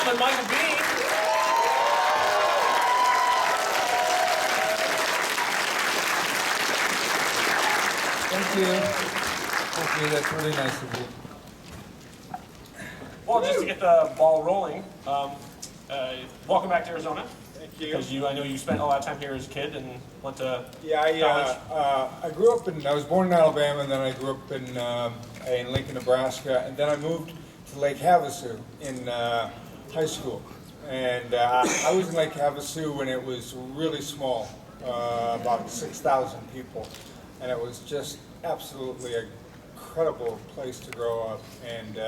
gentlemen, Michael Biehn. Thank you. Thank you. That's really nice of you. Well, just to get the ball rolling, welcome back to Arizona. Thank you. Because I know you spent a lot of time here as a kid and went to Yeah, college. I grew up I was born in Alabama, and then I grew up in Lincoln, Nebraska, and then I moved to Lake Havasu in high school. And I was in Lake Havasu when it was really small, about 6,000 people. And it was just absolutely an incredible place to grow up. And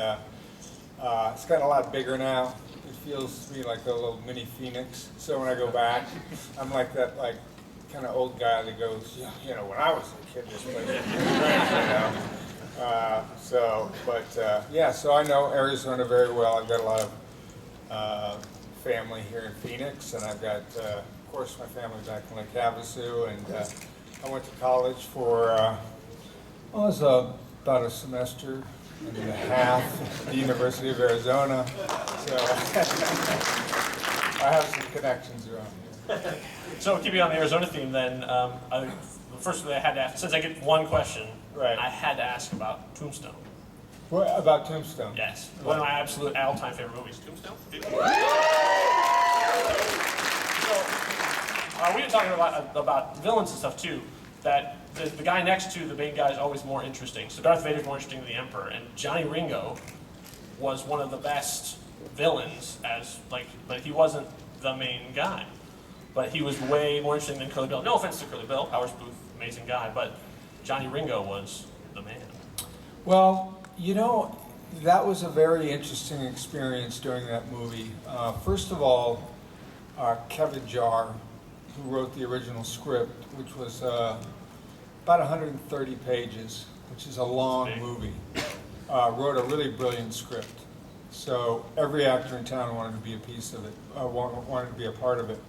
it's gotten a lot bigger now. It feels to me like a little mini Phoenix. So when I go back, I'm like that kind of old guy that goes, you know, when I was a kid, this place was great, you know. So I know Arizona very well. I've got a lot of family here in Phoenix, and I've got, of course, my family back in Lake Havasu, and I went to college for, it was about a semester and a half at the University of Arizona, so I have some connections around here. So keeping on the Arizona theme then, the first thing I had to ask, since I get one question, Right. I had to ask about Tombstone. What about Tombstone? Yes, one of my absolute all-time favorite movies, Tombstone. So, we were talking about villains and stuff too, that the guy next to the main guy is always more interesting. So Darth Vader's more interesting than the Emperor, and Johnny Ringo was one of the best villains but he wasn't the main guy. But he was way more interesting than Curly Bill. No offense to Curly Bill, Powers Booth, amazing guy, but Johnny Ringo was the man. Well, you know, that was a very interesting experience during that movie. First of all, Kevin Jarre, who wrote the original script, which was about 130 pages, which is a long movie, wrote a really brilliant script. So every actor in town wanted to be a piece of it, wanted to be a part of it.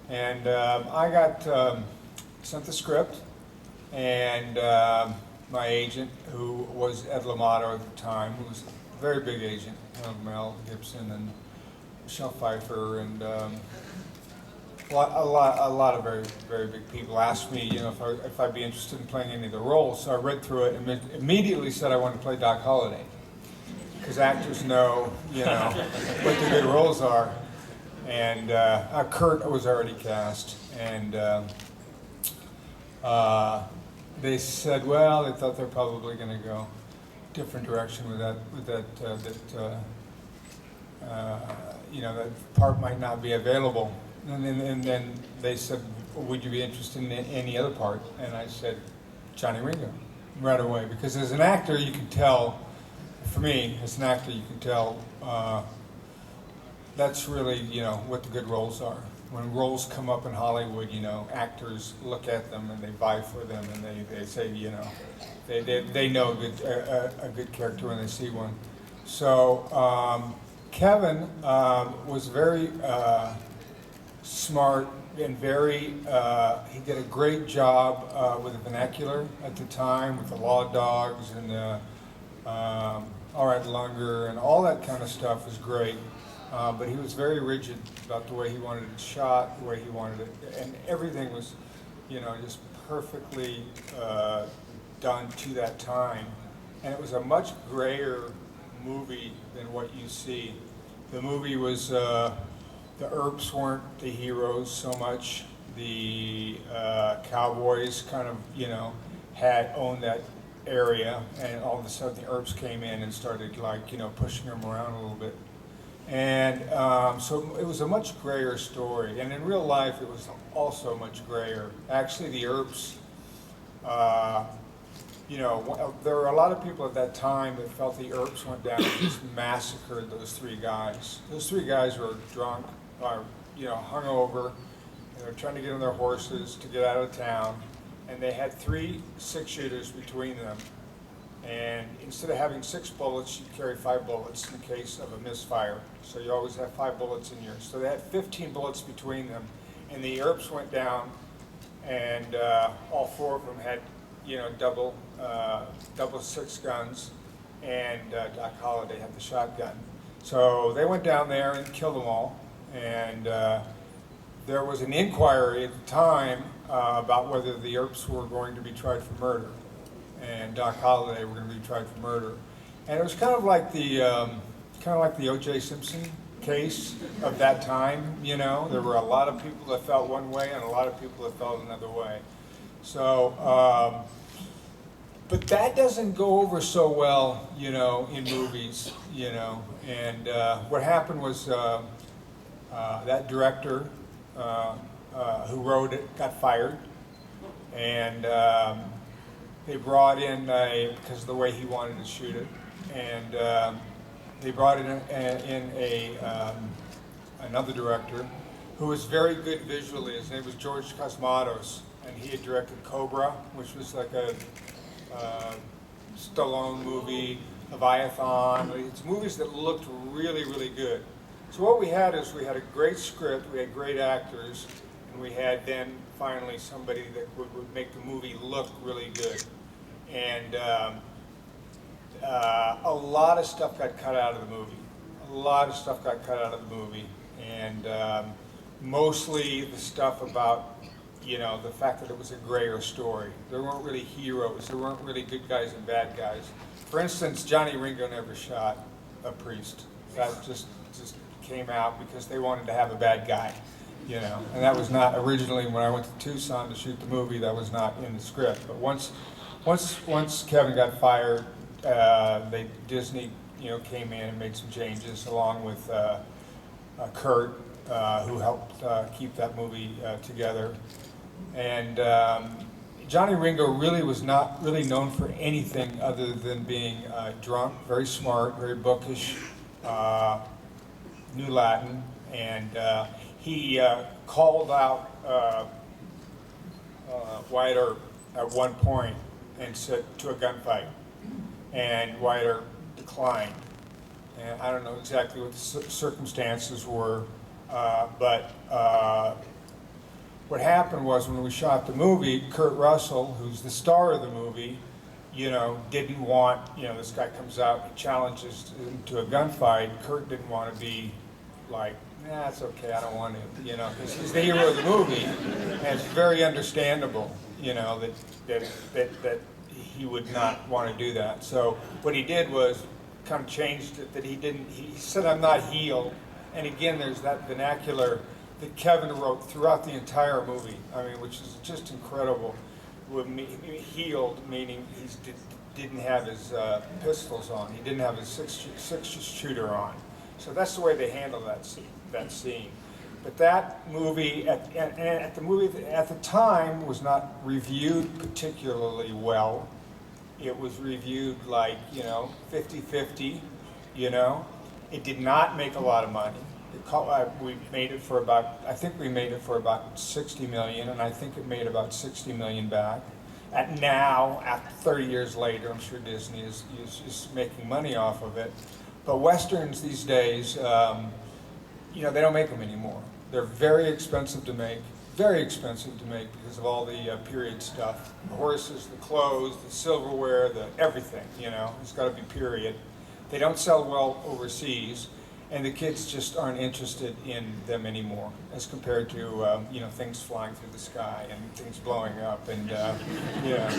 And I got sent the script, and my agent, who was Ed Lamato at the time, who was a very big agent, Mel Gibson and Michelle Pfeiffer, and a lot of very, very big people asked me, you know, if I'd be interested in playing any of the roles. So I read through it and immediately said I wanted to play Doc Holliday, because actors know, you know, what the good roles are. And Kurt was already cast, and they said, well, they thought they're probably going to go a different direction with that, you know, that part might not be available. And then they said, well, would you be interested in any other part? And I said, Johnny Ringo, right away. Because as an actor, you can tell, for me, as an actor, you can tell that's really, you know, what the good roles are. When roles come up in Hollywood, you know, actors look at them and they vie for them, and they say, you know, they know a good character when they see one. So Kevin was very smart and very, he did a great job with the vernacular at the time, with the Law Dogs and All Right Longer and all that kind of stuff was great. But he was very rigid about the way he wanted it shot, the way he wanted it, and everything was, you know, just perfectly done to that time. And it was a much grayer movie than what you see. The movie was, the Earps weren't the heroes so much. The cowboys kind of, you know, had owned that area, and all of a sudden the Earps came in and started, like, you know, pushing them around a little bit. And so it was a much grayer story, and in real life it was also much grayer. Actually, the Earps, you know, there were a lot of people at that time that felt the Earps went down and just massacred those three guys. Those three guys were drunk, you know, hungover, and they were trying to get on their horses to get out of town, and they had 3 6-shooters between them. And instead of having 6 bullets, you carry 5 bullets in case of a misfire. So you always have 5 bullets in yours. So they had 15 bullets between them, and the Earps went down, and all 4 of them had, you know, double 6 guns, and Doc Holliday had the shotgun. So they went down there and killed them all. And there was an inquiry at the time about whether the Earps were going to be tried for murder, and Doc Holliday were going to be tried for murder. And it was kind of like the O.J. Simpson case of that time. You know, there were a lot of people that felt one way and a lot of people that felt another way. So, but that doesn't go over so well, you know, in movies, you know. And what happened was that director who wrote it got fired, and they brought in because of the way he wanted to shoot it, and they brought in another director who was very good visually. His name was George Cosmatos, and he had directed Cobra, which was like a Stallone movie, Leviathan. It's movies that looked really, really good. So what we had is we had a great script, we had great actors, and we had then finally somebody that would make the movie look really good. And a lot of stuff got cut out of the movie. A lot of stuff got cut out of the movie. And mostly the stuff about, you know, the fact that it was a grayer story. There weren't really heroes. There weren't really good guys and bad guys. For instance, Johnny Ringo never shot a priest. That just came out because they wanted to have a bad guy, you know. And that was not originally, when I went to Tucson to shoot the movie, that was not in the script. But once Kevin got fired, Disney, you know, came in and made some changes along with Kurt, who helped keep that movie together. And Johnny Ringo really was not really known for anything other than being drunk, very smart, very bookish, knew Latin, and he called out Wyatt Earp at one point and said to a gunfight, and Wyatt Earp declined. And I don't know exactly what the circumstances were, but what happened was when we shot the movie, Kurt Russell, who's the star of the movie, you know, didn't want, you know, this guy comes out and challenges him to a gunfight. Kurt didn't want to be like, nah, it's okay, I don't want to, you know, because he's the hero of the movie, and it's very understandable, you know, that he would not want to do that. So what he did was kind of changed it, that he said, I'm not healed. And again, there's that vernacular that Kevin wrote throughout the entire movie, I mean, which is just incredible. Healed, meaning he didn't have his pistols on, he didn't have his six shooter on. So that's the way they handle that scene. But that movie, at the time, was not reviewed particularly well. It was reviewed like, you know, 50-50, you know. It did not make a lot of money. We made it for about, I think we made it for about 60 million, and I think it made about 60 million back. Now, after 30 years later, I'm sure Disney is making money off of it. But Westerns these days, you know, they don't make them anymore. They're very expensive to make because of all the period stuff. The horses, the clothes, the silverware, the everything, you know, it's got to be period. They don't sell well overseas, and the kids just aren't interested in them anymore, as compared to, you know, things flying through the sky and things blowing up, and, you know,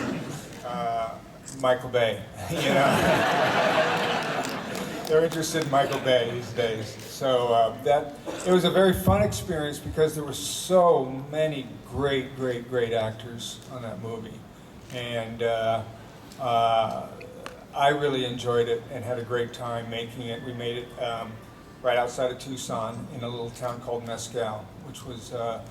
Michael Bay, you know. They're interested in Michael Bay these days. So it was a very fun experience because there were so many great actors on that movie. And I really enjoyed it and had a great time making it. We made it right outside of Tucson in a little town called Mescal, which was a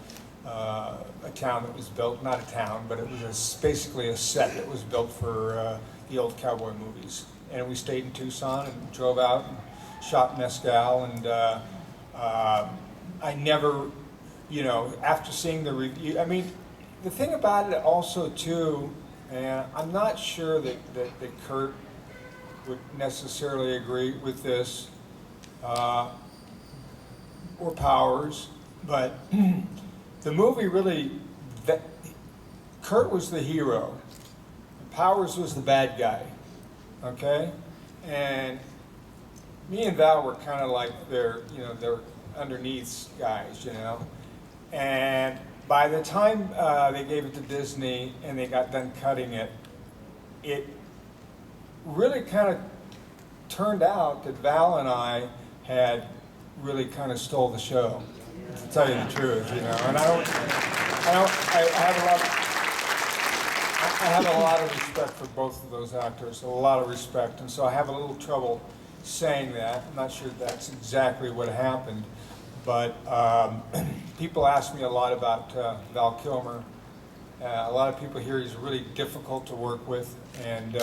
town that was built, not a town, but it was basically a set that was built for the old cowboy movies. And we stayed in Tucson and drove out and shot Mescal, and I never, you know, after seeing the review, I mean, the thing about it also too, and I'm not sure that Kurt would necessarily agree with this, or Powers, but the movie really, Kurt was the hero, Powers was the bad guy. Okay, and me and Val were kind of like their underneath guys, And by the time they gave it to Disney and they got done cutting it, it really kind of turned out that Val and I had really kind of stole the show, to tell you the truth, And I have a lot of respect for both of those actors, a lot of respect, and so I have a little trouble saying that. I'm not sure that's exactly what happened, but people ask me a lot about Val Kilmer. A lot of people here, he's really difficult to work with, and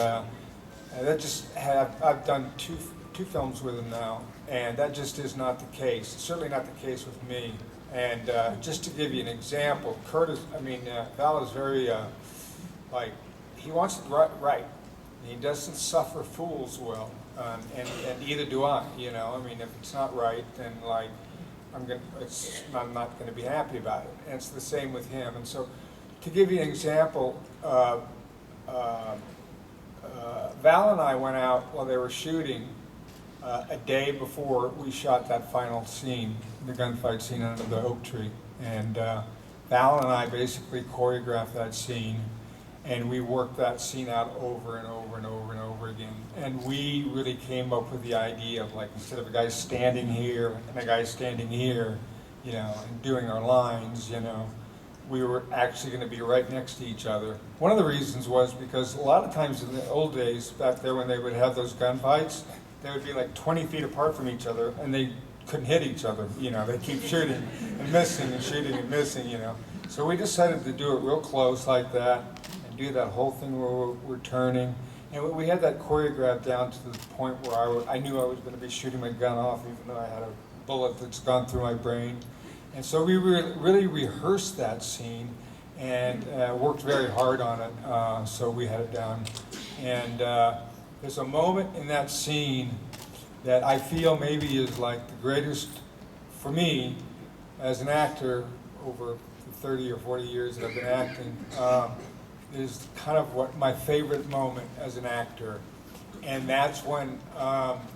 I've done two films with him now, and that just is not the case. It's certainly not the case with me. And just to give you an example, Val is very, he wants it right. He doesn't suffer fools well, and either do I, if it's not right, then I'm not going to be happy about it. And it's the same with him. And so, to give you an example, Val and I went out while they were shooting a day before we shot that final scene, the gunfight scene under the oak tree. And Val and I basically choreographed that scene, and we worked that scene out over and over and over and over again. And we really came up with the idea of, instead of a guy standing here and a guy standing here, and doing our lines, we were actually going to be right next to each other. One of the reasons was because a lot of times in the old days, back there when they would have those gunfights, they would be 20 feet apart from each other, and they couldn't hit each other. They keep shooting and missing and shooting and missing, So we decided to do it real close like that, and do that whole thing where we're turning. And we had that choreographed down to the point where I knew I was going to be shooting my gun off, even though I had a bullet that's gone through my brain. And so we really rehearsed that scene and worked very hard on it, so we had it down. And there's a moment in that scene that I feel maybe is the greatest, for me, as an actor, over the 30 or 40 years that I've been acting, is kind of what my favorite moment as an actor. And that's when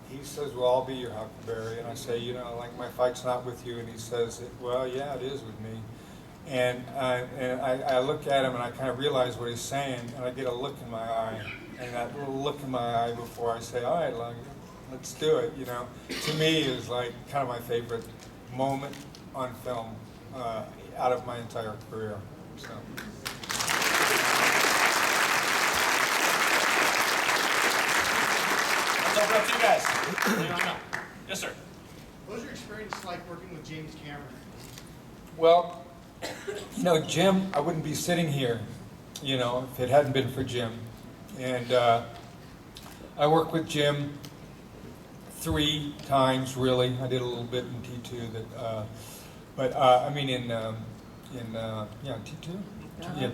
he says, well, I'll be your Huckleberry. And I say, my fight's not with you. And he says, well, yeah, it is with me. And I look at him and I kind of realize what he's saying, and I get a look in my eye. And that little look in my eye before I say, all right, let's do it, to me is kind of my favorite moment on film out of my entire career. So. Let's open up to you guys. What do you want to know? Yes, sir. What was your experience like working with James Cameron? Well, Jim, I wouldn't be sitting here, if it hadn't been for Jim. And I worked with Jim 3 times, really. I did a little bit in T2, T2? Yeah,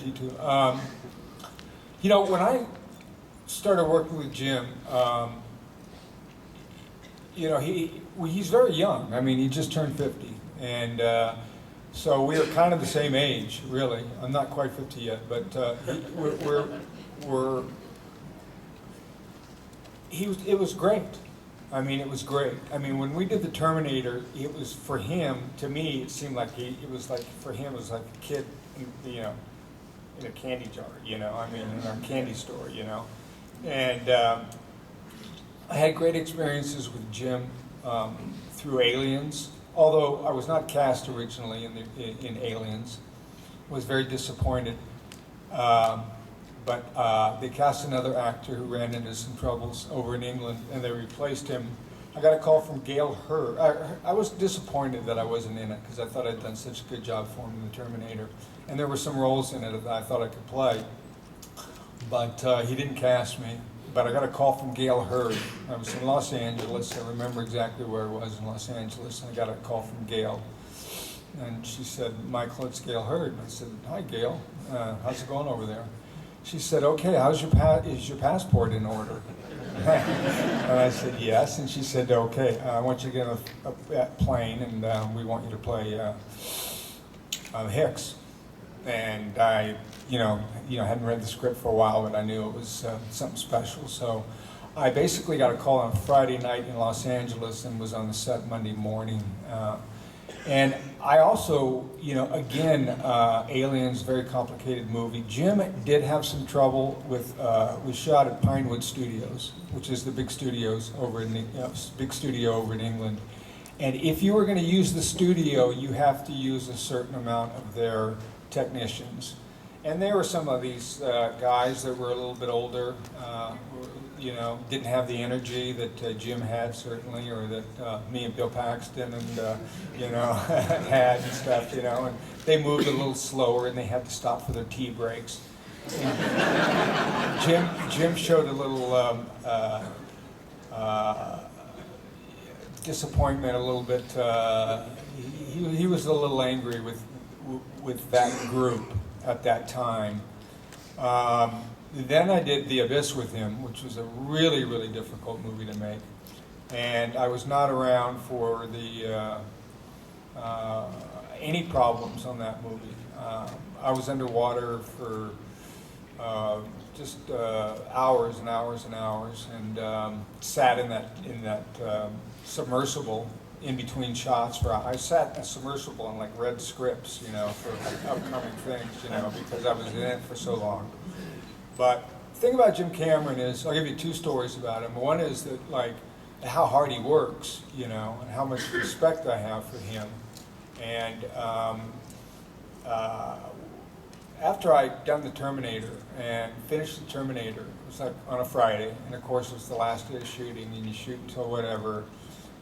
T2. When I started working with Jim, he's very young. He just turned 50. And so we are kind of the same age, really. I'm not quite 50 yet, but it was great. It was great. When we did the Terminator, it was for him. To me, it seemed like for him, it was like a kid, in a candy jar. In a candy store. And I had great experiences with Jim through Aliens. Although I was not cast originally in Aliens, was very disappointed. But they cast another actor who ran into some troubles over in England, and they replaced him. I got a call from Gail Hurd. I was disappointed that I wasn't in it, because I thought I'd done such a good job for him in The Terminator. And there were some roles in it that I thought I could play. But he didn't cast me. But I got a call from Gail Hurd. I was in Los Angeles. I remember exactly where I was in Los Angeles. And I got a call from Gail. And she said, Michael, it's Gail Hurd. And I said, hi, Gail. How's it going over there? She said, okay, is your passport in order? And I said, yes. And she said, okay, I want you to get on a plane, and we want you to play Hicks. And I, hadn't read the script for a while, but I knew it was something special. So I basically got a call on Friday night in Los Angeles and was on the set Monday morning. And I also, you know, again, Aliens, very complicated movie. Jim did have some trouble with, we shot at Pinewood Studios, which is the big studios over in, big studio over in England. And if you were going to use the studio, you have to use a certain amount of their technicians. And there were some of these guys that were a little bit older, you know, didn't have the energy that Jim had, certainly, or that me and Bill Paxton and, you know, had and stuff, you know. And they moved a little slower and they had to stop for their tea breaks. Jim showed a little disappointment, a little bit. He was a little angry with that group at that time. Then I did The Abyss with him, which was a really, really difficult movie to make. And I was not around for the any problems on that movie. I was underwater for just hours and hours and hours, and sat in that submersible in between shots. I sat in a submersible and like read scripts, you know, for upcoming things, you know, because I was in it for so long. But the thing about Jim Cameron is, I'll give you two stories about him. One is that, like, how hard he works, you know, and how much respect I have for him. And after I'd done the Terminator and finished the Terminator, it was like on a Friday, and of course it was the last day of shooting, and you shoot until whatever.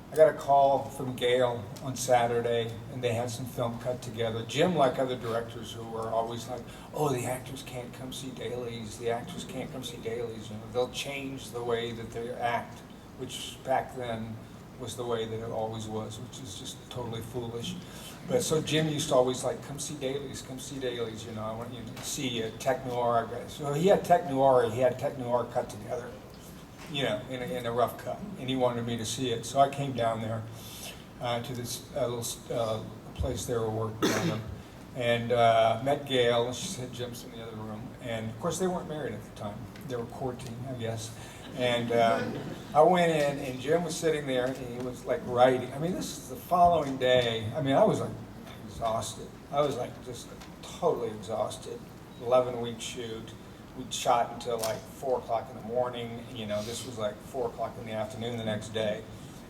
I got a call from Gale on Saturday, and they had some film cut together. Jim, like other directors who were always like, oh, the actors can't come see dailies, the actors can't come see dailies, you know, they'll change the way that they act, which back then was the way that it always was, which is just totally foolish. But so Jim used to always like, come see dailies, you know, I want you to see Tech Noir. So he had Tech Noir cut together, you know, in a rough cut, and he wanted me to see it. So I came down there to this little place they were working on them, and met Gail. She said Jim's in the other room, and of course they weren't married at the time. They were courting, I guess. And I went in, and Jim was sitting there, and he was like writing. I mean, this is the following day. I mean, I was like exhausted. I was like just totally exhausted. 11-week shoot. We shot until like 4 o'clock in the morning. You know, this was like 4 o'clock in the afternoon the next day.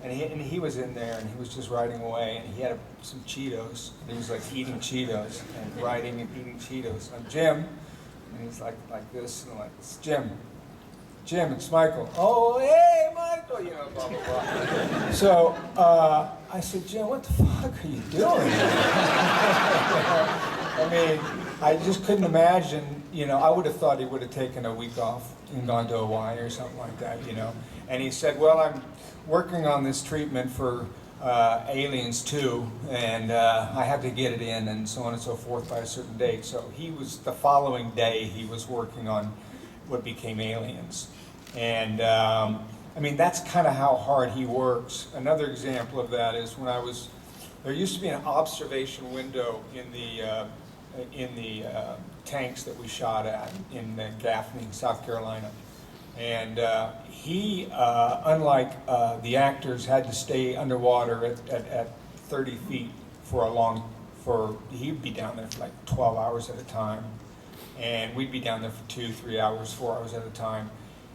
And he was in there, and he was just writing away, and he had some Cheetos. And he was like eating Cheetos and writing and eating Cheetos. And Jim, and he's like this, and like, it's Jim, it's Michael. Oh, hey, Michael, you know, blah, blah, blah. So I said, Jim, what the fuck are you doing? I mean, I just couldn't imagine, you know, I would have thought he would have taken a week off and gone to Hawaii or something like that, you know. And he said, well, I'm working on this treatment for Aliens 2, and I have to get it in, and so on and so forth by a certain date. So he was, the following day, he was working on what became Aliens. And I mean, that's kind of how hard he works. Another example of that is when there used to be an observation window in the tanks that we shot at in Gaffney, South Carolina. And he, unlike the actors, had to stay underwater at 30 feet he'd be down there for like 12 hours at a time. And we'd be down there for 2, 3 hours, 4 hours at a time.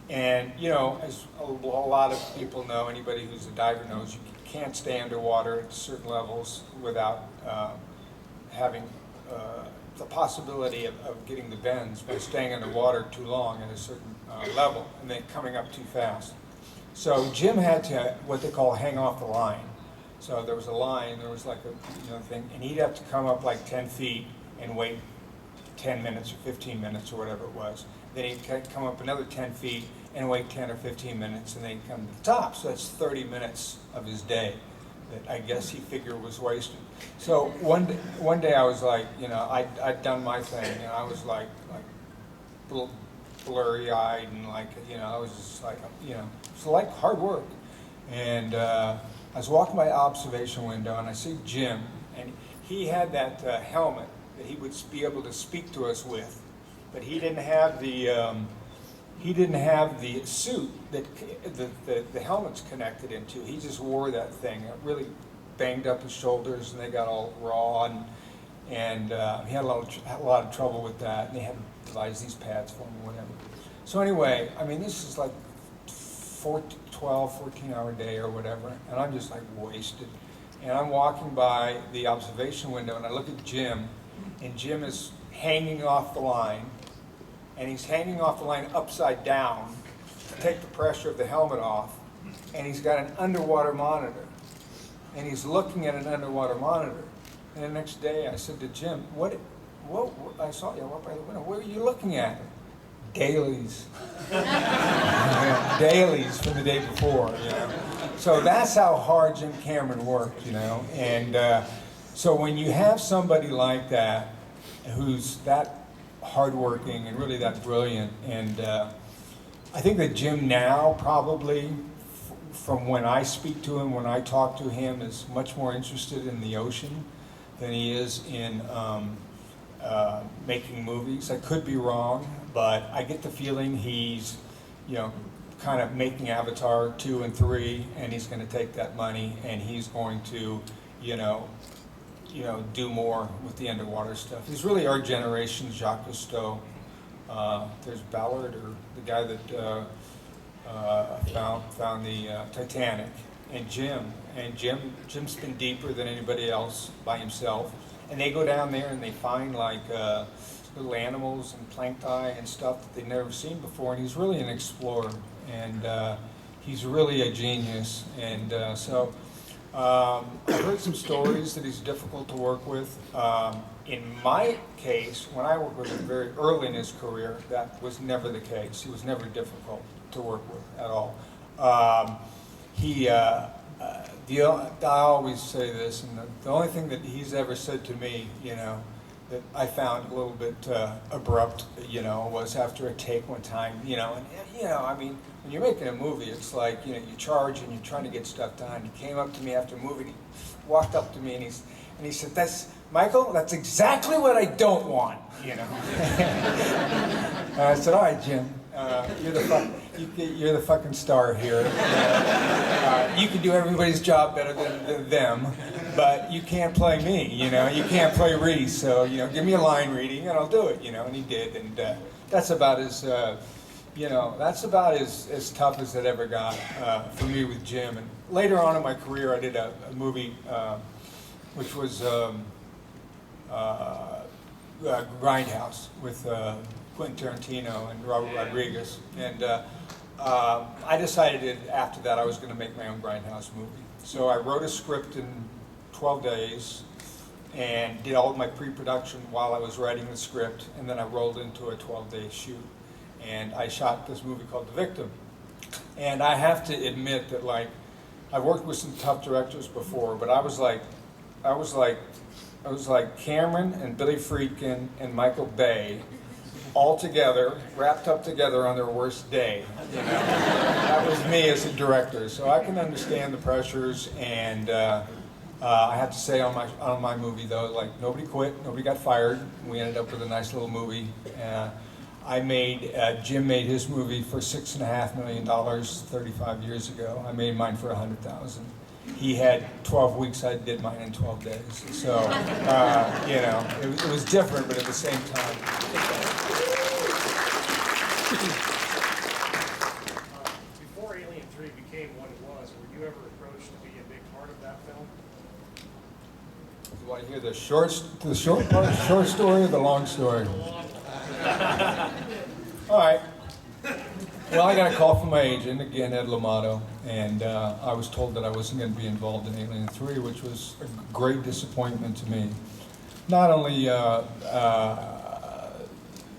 And, you know, as a lot of people know, anybody who's a diver knows, you can't stay underwater at certain levels without having the possibility of getting the bends by staying underwater too long at a certain level and then coming up too fast. So Jim had to, what they call, hang off the line. So there was a line, there was like a thing, and he'd have to come up like 10 feet and wait 10 minutes or 15 minutes or whatever it was. Then he'd come up another 10 feet and wait 10 or 15 minutes, and then he'd come to the top. So that's 30 minutes of his day that I guess he figured was wasted. So one day I was like, you know, I'd done my thing, and I was like a little blurry-eyed, and like, you know, I was just like, you know, it's like hard work. And I was walking by the observation window, and I see Jim, and he had that helmet that he would be able to speak to us with, but he didn't have the he didn't have the suit that the helmet's connected into. He just wore that thing. It really banged up his shoulders, and they got all raw, and he had a lot of trouble with that. And they had to devise these pads for him, or whatever. So anyway, I mean, this is like 14-hour day or whatever, and I'm just like wasted. And I'm walking by the observation window, and I look at Jim, and Jim is hanging off the line, and he's hanging off the line upside down to take the pressure of the helmet off, and he's got an underwater monitor, and he's looking at an underwater monitor. And the next day I said to Jim, what I saw you walk by the window, what are you looking at? Dailies. Dailies from the day before, you know. So that's how hard Jim Cameron worked, you know. And so when you have somebody like that, who's that hardworking and really that brilliant, and I think that Jim now probably, from when I speak to him, when I talk to him, is much more interested in the ocean than he is in making movies. I could be wrong, but I get the feeling he's, you know, kind of making Avatar 2 and 3, and he's going to take that money and he's going to, you know, do more with the underwater stuff. He's really our generation's Jacques Cousteau. There's Ballard, or the guy that found the Titanic, and Jim. And Jim's been deeper than anybody else by himself. And they go down there and they find like little animals and plankton and stuff that they've never seen before. And he's really an explorer, and he's really a genius. And so I've heard some stories that he's difficult to work with. In my case, when I worked with him very early in his career, that was never the case. He was never difficult to work with at all. I always say this, and the only thing that he's ever said to me, you know, that I found a little bit abrupt, you know, was after a take one time, you know, and you know, I mean, when you're making a movie, it's like, you know, you charge and you're trying to get stuff done. He came up to me after a movie, he walked up to me and he said, "That's Michael, that's exactly what I don't want," you know. I said, "All right, Jim, you're the fucking star here. You can do everybody's job better than them, but you can't play me, you know. You can't play Reese, so, you know, give me a line reading and I'll do it," you know, and he did. And that's about as, you know, that's about as tough as it ever got for me with Jim. And later on in my career, I did a movie which was Grindhouse with Quentin Tarantino and Robert Rodriguez, and I decided after that I was going to make my own Grindhouse movie. So I wrote a script in 12 days and did all of my pre-production while I was writing the script, and then I rolled into a 12-day shoot. And I shot this movie called The Victim. And I have to admit that, like, I've worked with some tough directors before, but I was like Cameron and Billy Friedkin and Michael Bay all together, wrapped up together on their worst day. You know? That was me as a director. So I can understand the pressures, and I have to say on my movie though, like, nobody quit, nobody got fired. We ended up with a nice little movie. Jim made his movie for $6.5 million 35 years ago. I made mine for $100,000. He had 12 weeks, I did mine in 12 days. So, you know, it was different, but at the same time. Before Alien 3 became what it was, were you ever approached to be a big part of that film? You want to hear the short story or the long story? All right. Well, I got a call from my agent, again, Ed Lamato, and I was told that I wasn't going to be involved in Alien 3, which was a great disappointment to me. Not only,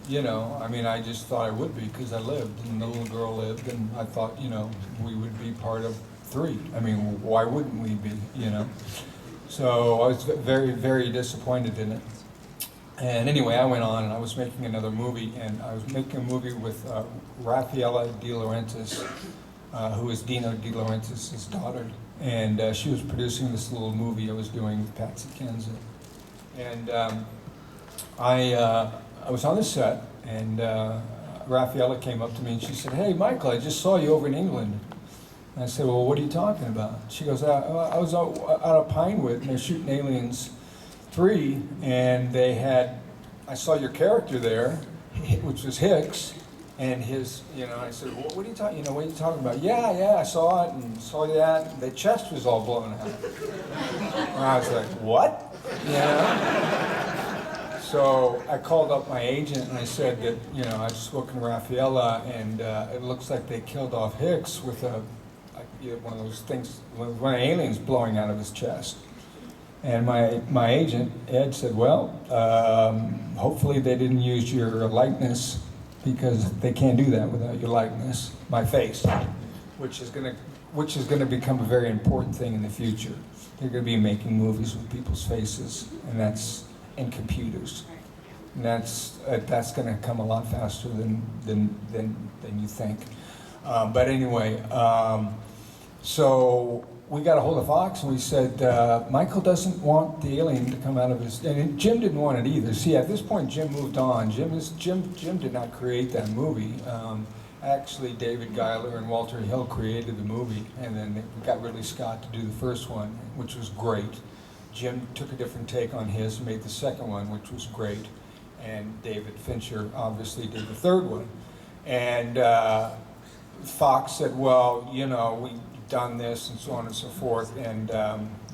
you know, I mean, I just thought I would be because I lived, and the little girl lived, and I thought, you know, we would be part of 3. I mean, why wouldn't we be, you know? So I was very, very disappointed in it. And anyway, I went on and I was making another movie, and I was making a movie with Raffaella De Laurentiis, who is Dino De Laurentiis' daughter. And she was producing this little movie I was doing with Patsy Kensit. And I was on the set, and Raffaella came up to me and she said, "Hey, Michael, I just saw you over in England." And I said, "Well, what are you talking about?" She goes, "I was out of Pinewood, and they're shooting Aliens 3, and I saw your character there, which was Hicks, and his, I said, what are you talking, what are you talking about?" Yeah, I saw it, and saw that, and the chest was all blown out." And I was like, "What?" So I called up my agent and I said that, I'd spoken to Raffaella, and it looks like they killed off Hicks with one of those things, one of the aliens blowing out of his chest. And my agent, Ed, said, "Well, hopefully they didn't use your likeness, because they can't do that without your likeness, my face, which is gonna become a very important thing in the future. They're gonna be making movies with people's faces, and computers. And that's gonna come a lot faster than you think. But anyway, so we got a hold of Fox and we said, Michael doesn't want the alien to come out of his, and Jim didn't want it either. See, at this point, Jim moved on. Jim did not create that movie. Actually, David Giler and Walter Hill created the movie, and then we got Ridley Scott to do the first one, which was great. Jim took a different take on his and made the second one, which was great. And David Fincher obviously did the third one. And Fox said, "Well, we've done this," and so on and so forth. And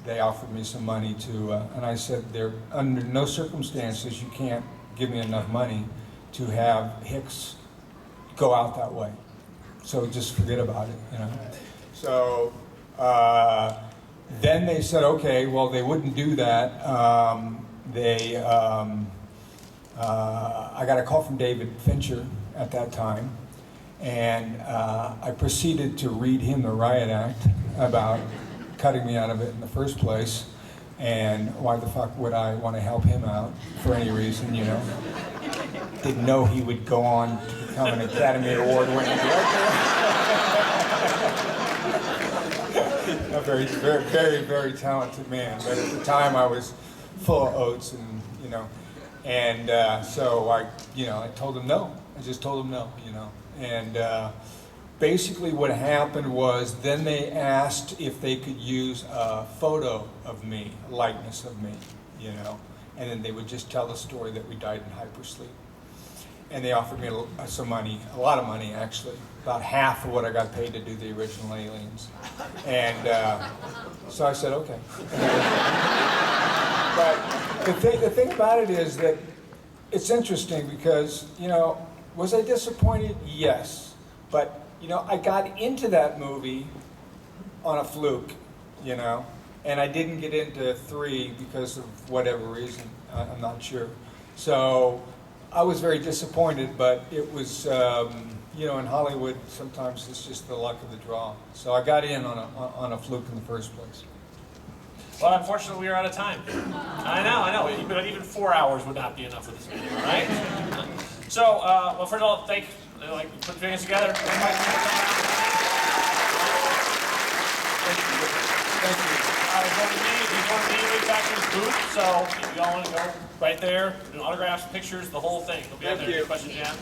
they offered me some money to, and I said, "Under no circumstances you can't give me enough money to have Hicks go out that way. So just forget about it, So then they said, okay, well, they wouldn't do that. I got a call from David Fincher at that time, and I proceeded to read him the riot act about cutting me out of it in the first place, and why the fuck would I want to help him out for any reason, Didn't know he would go on to become an Academy Award winning director. A very, very, very, very talented man, but at the time I was full of oats, and so I told him no. I just told him no, and basically what happened was then they asked if they could use a photo of me, a likeness of me, and then they would just tell the story that we died in hypersleep. And they offered me some money, a lot of money actually, about half of what I got paid to do the original Aliens. And so I said, okay. But the thing about it is that it's interesting because, was I disappointed? Yes. But, I got into that movie on a fluke, and I didn't get into 3 because of whatever reason. I'm not sure. So I was very disappointed, but it was, in Hollywood, sometimes it's just the luck of the draw. So I got in on a fluke in the first place. Well, unfortunately, we are out of time. I know. Even 4 hours would not be enough for this video, right? So, well, first of all, put your hands together. Thank you. We're going to meet back in his booth, so if you all want to go right there, autographs, pictures, the whole thing. They'll be out there. Any questions, Jan?